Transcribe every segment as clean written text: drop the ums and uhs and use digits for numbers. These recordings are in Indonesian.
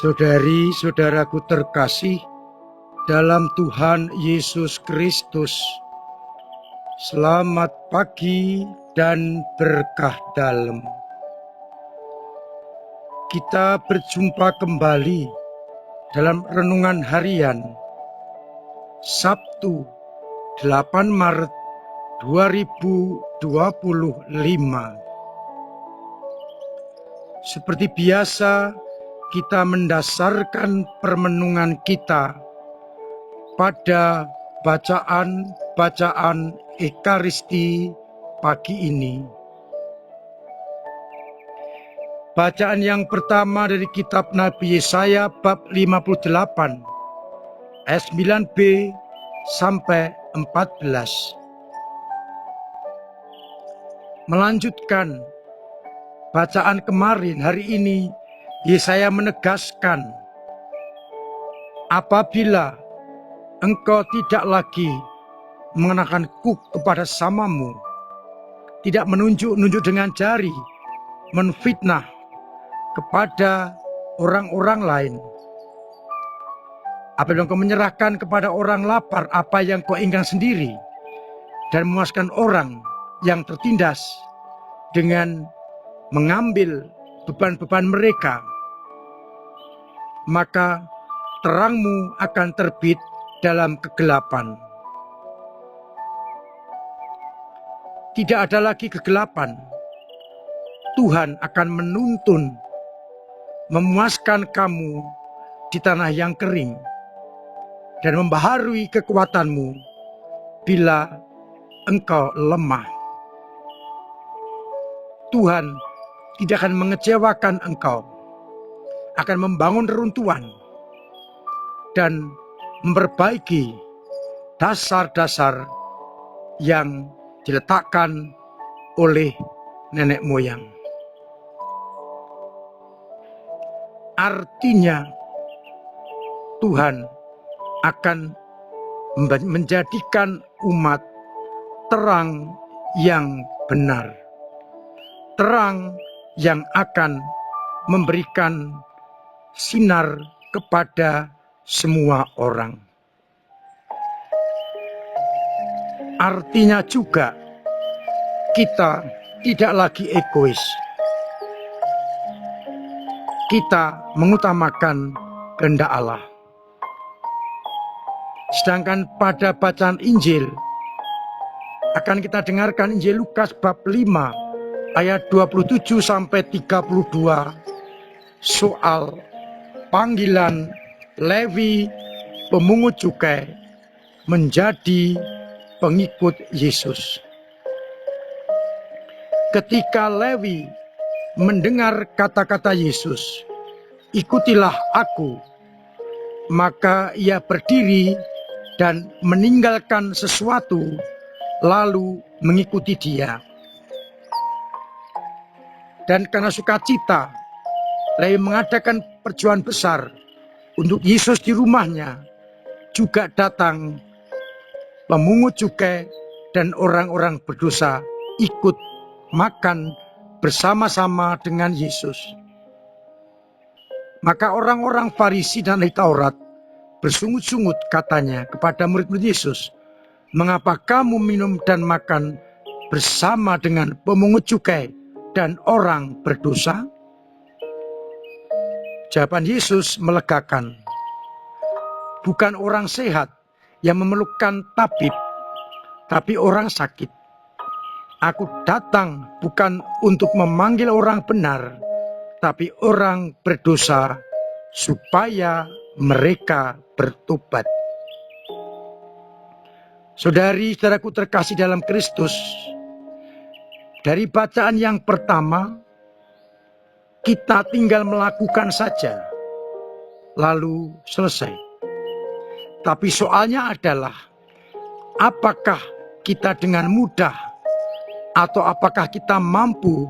Saudari-saudaraku terkasih dalam Tuhan Yesus Kristus, selamat pagi dan berkah dalam. Kita berjumpa kembali dalam renungan harian Sabtu 8 Maret 2025. Seperti biasa, kita mendasarkan permenungan kita pada bacaan Ekaristi pagi ini. Bacaan yang pertama dari kitab Nabi Yesaya bab 58 ayat 9b sampai 14. Melanjutkan bacaan kemarin, hari ini Yesaya menegaskan, apabila engkau tidak lagi mengenakan kuk kepada samamu, tidak menunjuk-nunjuk dengan jari, menfitnah kepada orang-orang lain. Apabila engkau menyerahkan kepada orang lapar apa yang kau inginkan sendiri, dan memuaskan orang yang tertindas dengan mengambil beban-beban mereka, maka terangmu akan terbit dalam kegelapan. Tidak ada lagi kegelapan. Tuhan akan menuntun, memuaskan kamu di tanah yang kering, dan membaharui kekuatanmu bila engkau lemah. Tuhan tidak akan mengecewakan engkau, akan membangun reruntuhan dan memperbaiki dasar-dasar yang diletakkan oleh nenek moyang. Artinya, Tuhan akan menjadikan umat terang yang benar, terang yang akan memberikan sinar kepada semua orang. Artinya juga kita tidak lagi egois. Kita mengutamakan kehendak Allah. Sedangkan pada bacaan Injil akan kita dengarkan Injil Lukas bab 5 ayat 27 sampai 32 soal panggilan Lewi pemungut cukai menjadi pengikut Yesus. Ketika Lewi mendengar kata-kata Yesus, "Ikutilah aku," maka ia berdiri dan meninggalkan sesuatu lalu mengikuti dia. Dan karena sukacita, Lewi mengadakan perjuangan besar untuk Yesus di rumahnya. Juga datang pemungut cukai dan orang-orang berdosa ikut makan bersama-sama dengan Yesus. Maka orang-orang Farisi dan ahli Taurat bersungut-sungut katanya kepada murid-murid Yesus, "Mengapa kamu minum dan makan bersama dengan pemungut cukai dan orang berdosa?" Jawaban Yesus melegakan. Bukan orang sehat yang memerlukan tabib, tapi orang sakit. Aku datang bukan untuk memanggil orang benar, tapi orang berdosa supaya mereka bertobat. Saudari-saudaraku terkasih dalam Kristus, dari bacaan yang pertama, kita tinggal melakukan saja, lalu selesai. Tapi soalnya adalah, apakah kita dengan mudah atau apakah kita mampu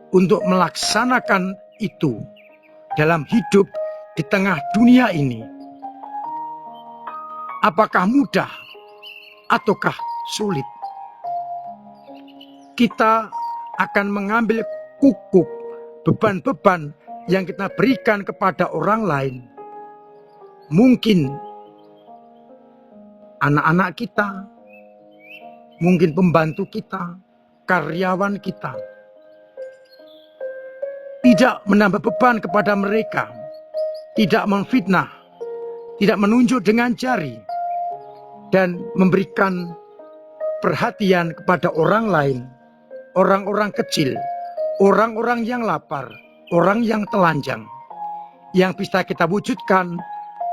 untuk melaksanakan itu dalam hidup di tengah dunia ini? Apakah mudah ataukah sulit? Kita akan mengambil kukuk beban-beban yang kita berikan kepada orang lain, mungkin anak-anak kita, mungkin pembantu kita, karyawan kita, tidak menambah beban kepada mereka, tidak memfitnah, tidak menunjuk dengan jari, dan memberikan perhatian kepada orang lain, orang-orang kecil, orang-orang yang lapar, orang yang telanjang, yang bisa kita wujudkan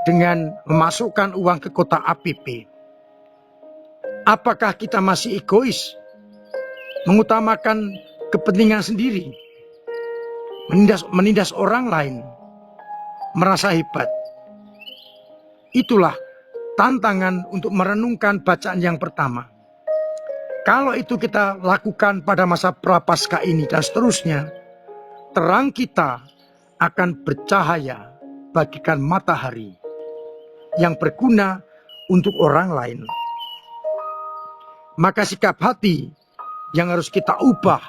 dengan memasukkan uang ke kotak APP. Apakah kita masih egois, mengutamakan kepentingan sendiri, menindas orang lain, merasa hebat? Itulah tantangan untuk merenungkan bacaan yang pertama. Kalau itu kita lakukan pada masa prapaskah ini dan seterusnya, terang kita akan bercahaya bagikan matahari yang berguna untuk orang lain. Maka sikap hati yang harus kita ubah,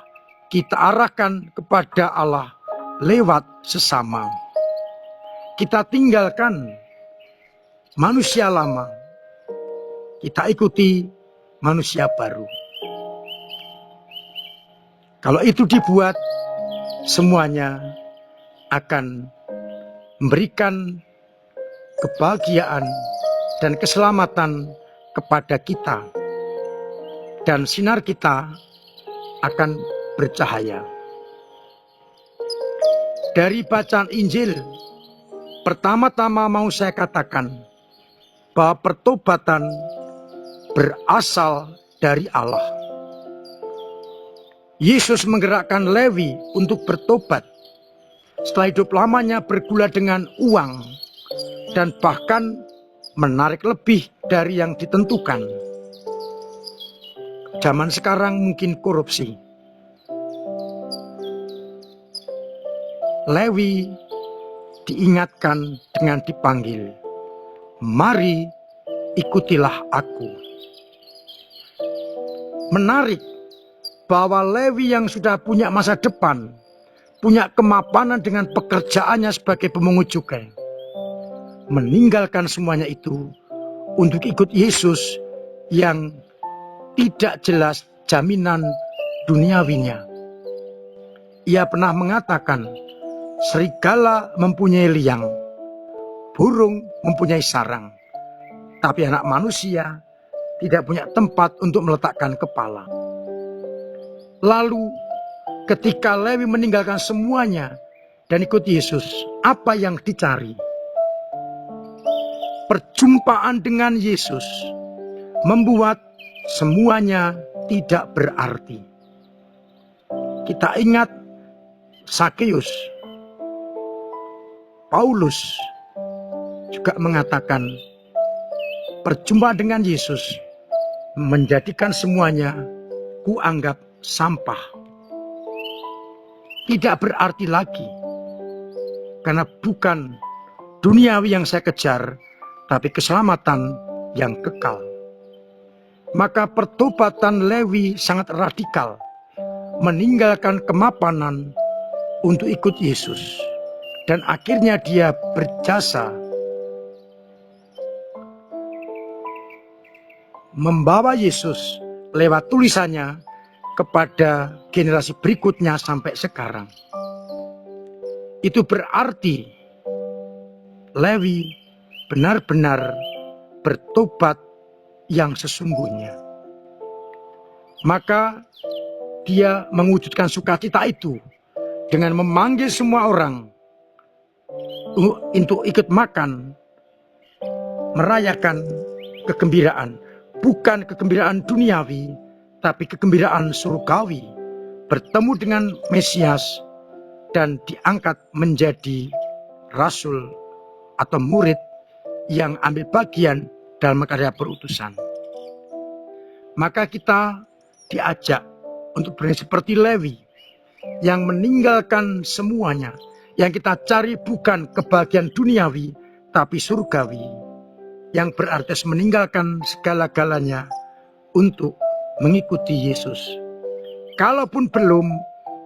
kita arahkan kepada Allah lewat sesama. Kita tinggalkan manusia lama, kita ikuti manusia baru. Kalau itu dibuat, semuanya akan memberikan kebahagiaan dan keselamatan kepada kita, dan sinar kita akan bercahaya. Dari bacaan Injil, pertama-tama mau saya katakan bahwa pertobatan berasal dari Allah. Yesus menggerakkan Lewi untuk bertobat setelah hidup lamanya bergulat dengan uang dan bahkan menarik lebih dari yang ditentukan. Zaman sekarang mungkin korupsi. Lewi diingatkan dengan dipanggil, "Mari ikutilah aku." Menarik bahwa Lewi yang sudah punya masa depan, punya kemapanan dengan pekerjaannya sebagai pemungut cukai, meninggalkan semuanya itu untuk ikut Yesus yang tidak jelas jaminan duniawinya. Ia pernah mengatakan, serigala mempunyai liang, burung mempunyai sarang, tapi anak manusia tidak punya tempat untuk meletakkan kepala. Lalu ketika Lewi meninggalkan semuanya dan ikut Yesus, apa yang dicari? Perjumpaan dengan Yesus membuat semuanya tidak berarti. Kita ingat Sakeus. Paulus juga mengatakan perjumpaan dengan Yesus menjadikan semuanya kuanggap sampah. Tidak berarti lagi, karena bukan duniawi yang saya kejar, tapi keselamatan yang kekal. Maka pertobatan Lewi sangat radikal, meninggalkan kemapanan untuk ikut Yesus, dan akhirnya dia berjasa membawa Yesus lewat tulisannya kepada generasi berikutnya sampai sekarang. Itu berarti Lewi benar-benar bertobat yang sesungguhnya. Maka dia mewujudkan sukacita itu dengan memanggil semua orang untuk ikut makan, merayakan kegembiraan. Bukan kegembiraan duniawi, tapi kegembiraan surgawi, bertemu dengan Mesias dan diangkat menjadi rasul atau murid yang ambil bagian dalam karya perutusan. Maka kita diajak untuk bernyanyi seperti Lewi yang meninggalkan semuanya. Yang kita cari bukan kebahagiaan duniawi, tapi surgawi, yang berarti meninggalkan segala-galanya untuk mengikuti Yesus. Kalaupun belum,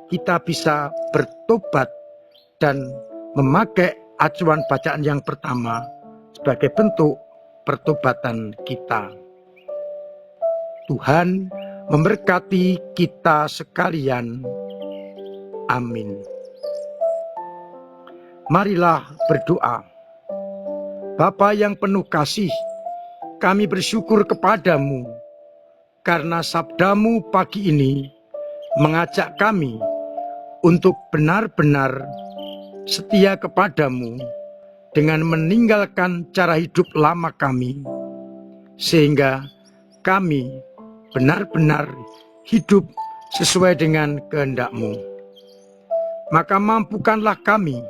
kita bisa bertobat dan memakai acuan bacaan yang pertama sebagai bentuk pertobatan kita. Tuhan memberkati kita sekalian. Amin. Marilah berdoa. Bapa yang penuh kasih, kami bersyukur kepadamu karena sabdamu pagi ini mengajak kami untuk benar-benar setia kepadamu dengan meninggalkan cara hidup lama kami, sehingga kami benar-benar hidup sesuai dengan kehendak-Mu. Maka mampukanlah kami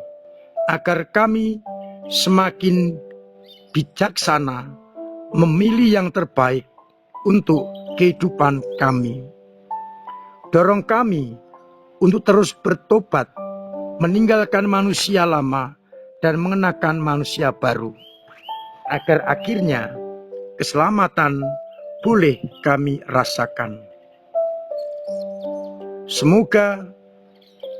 agar kami semakin bijaksana memilih yang terbaik untuk kehidupan kami. Dorong kami untuk terus bertobat, meninggalkan manusia lama dan mengenakan manusia baru, agar akhirnya keselamatan boleh kami rasakan. Semoga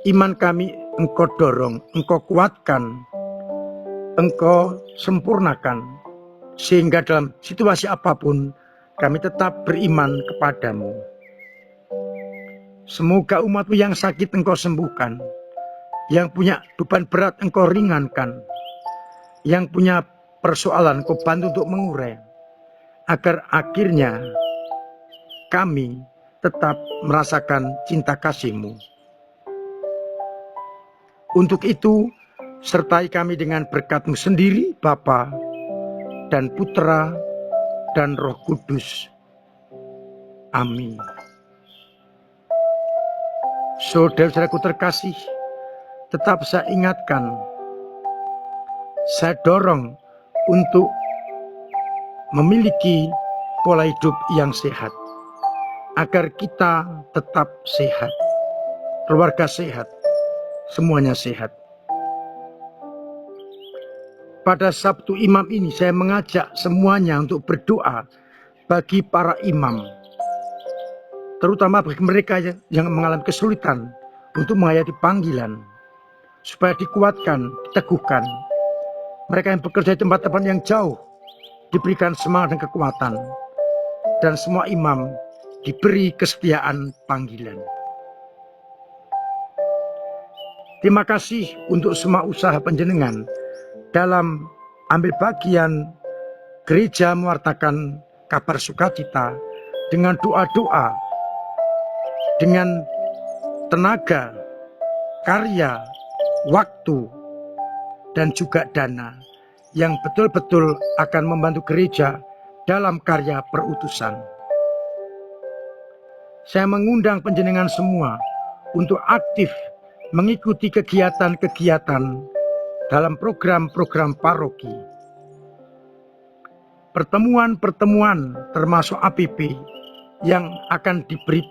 iman kami Engkau dorong, Engkau kuatkan, Engkau sempurnakan, sehingga dalam situasi apapun kami tetap beriman kepadamu. Semoga umat-Mu yang sakit Engkau sembuhkan, yang punya beban berat Engkau ringankan, yang punya persoalan Engkau bantu untuk mengurai, agar akhirnya kami tetap merasakan cinta kasih-Mu. Untuk itu, sertai kami dengan berkat-Mu sendiri, Bapa dan Putra dan Roh Kudus. Amin. Saudara-saudaraku terkasih, tetap saya ingatkan, saya dorong untuk memiliki pola hidup yang sehat, agar kita tetap sehat, keluarga sehat, semuanya sehat. Pada Sabtu Imam ini saya mengajak semuanya untuk berdoa bagi para imam, terutama bagi mereka yang mengalami kesulitan untuk menghayati panggilan, supaya dikuatkan, diteguhkan. Mereka yang bekerja di tempat-tempat yang jauh diberikan semangat dan kekuatan, dan semua imam diberi kesetiaan panggilan. Terima kasih untuk semua usaha panjenengan dalam ambil bagian gereja mewartakan kabar sukacita dengan doa-doa, dengan tenaga, karya, waktu, dan juga dana yang betul-betul akan membantu gereja dalam karya perutusan. Saya mengundang panjenengan semua untuk aktif mengikuti kegiatan-kegiatan dalam program-program paroki. Pertemuan-pertemuan termasuk APP yang akan diberi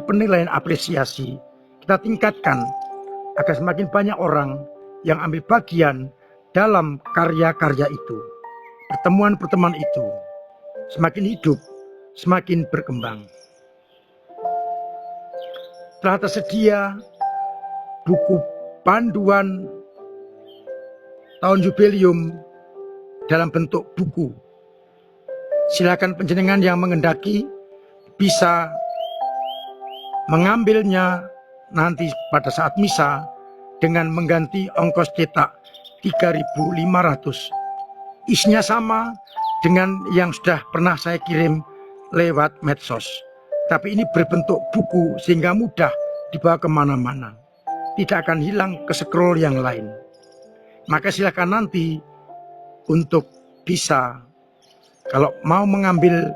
penilaian apresiasi, kita tingkatkan agar semakin banyak orang yang ambil bagian dalam karya-karya itu. Pertemuan-pertemuan itu semakin hidup, semakin berkembang. Telah tersedia buku panduan tahun jubileum dalam bentuk buku. Silakan panjenengan yang mengendaki bisa mengambilnya nanti pada saat misa dengan mengganti ongkos cetak 3.500. Isinya sama dengan yang sudah pernah saya kirim lewat medsos. Tapi ini berbentuk buku sehingga mudah dibawa kemana-mana. Tidak akan hilang ke scroll yang lain. Maka silakan nanti untuk bisa, kalau mau mengambil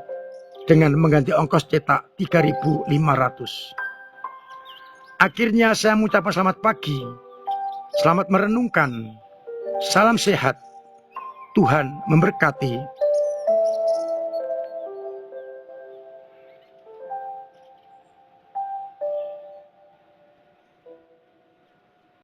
dengan mengganti ongkos cetak 3.500. Akhirnya saya mengucapkan selamat pagi, selamat merenungkan, salam sehat, Tuhan memberkati.